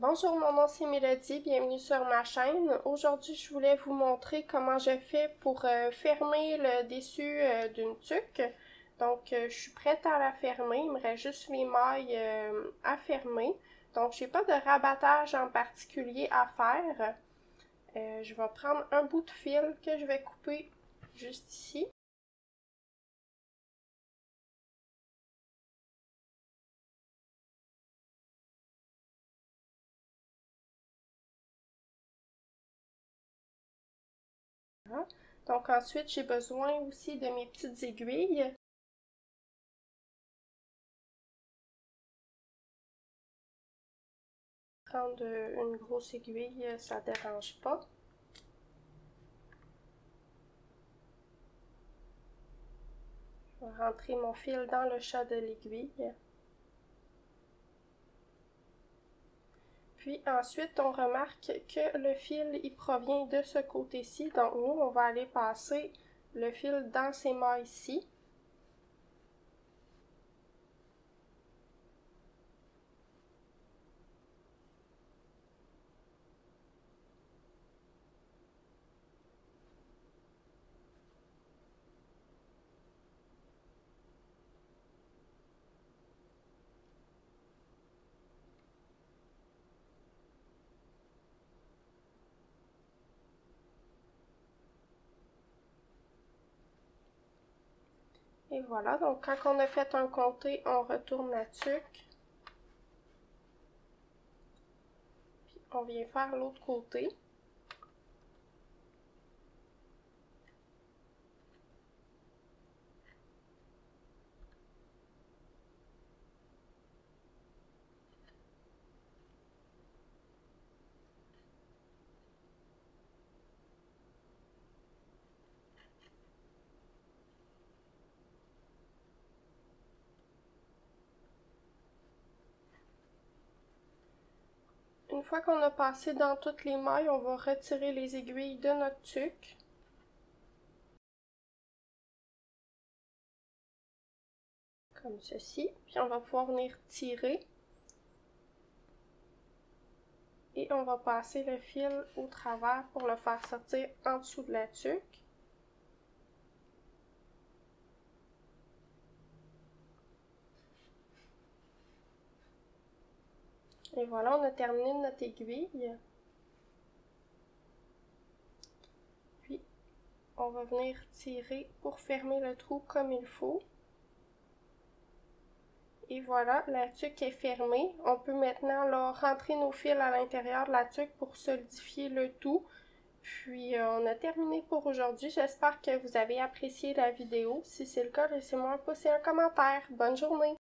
Bonjour, mon nom c'est Mélodie, bienvenue sur ma chaîne. Aujourd'hui, je voulais vous montrer comment je fais pour fermer le dessus d'une tuque. Donc, je suis prête à la fermer, il me reste juste les mailles à fermer. Donc, j'ai pas de rabattage en particulier à faire. Je vais prendre un bout de fil que je vais couper juste ici. Voilà. Donc, ensuite, j'ai besoin aussi de mes petites aiguilles. Prendre une grosse aiguille, ça dérange pas. Je vais rentrer mon fil dans le chat de l'aiguille. Puis ensuite, on remarque que le fil, il provient de ce côté-ci. Donc nous, on va aller passer le fil dans ces mailles-ci. Et voilà, donc quand on a fait un comté, on retourne la tuque. Puis on vient faire l'autre côté. Une fois qu'on a passé dans toutes les mailles, on va retirer les aiguilles de notre tuque. Comme ceci. Puis on va pouvoir venir tirer. Et on va passer le fil au travers pour le faire sortir en dessous de la tuque. Et voilà, on a terminé notre aiguille. Puis, on va venir tirer pour fermer le trou comme il faut. Et voilà, la tuque est fermée. On peut maintenant là, rentrer nos fils à l'intérieur de la tuque pour solidifier le tout. Puis, on a terminé pour aujourd'hui. J'espère que vous avez apprécié la vidéo. Si c'est le cas, laissez-moi un pouce et un commentaire. Bonne journée!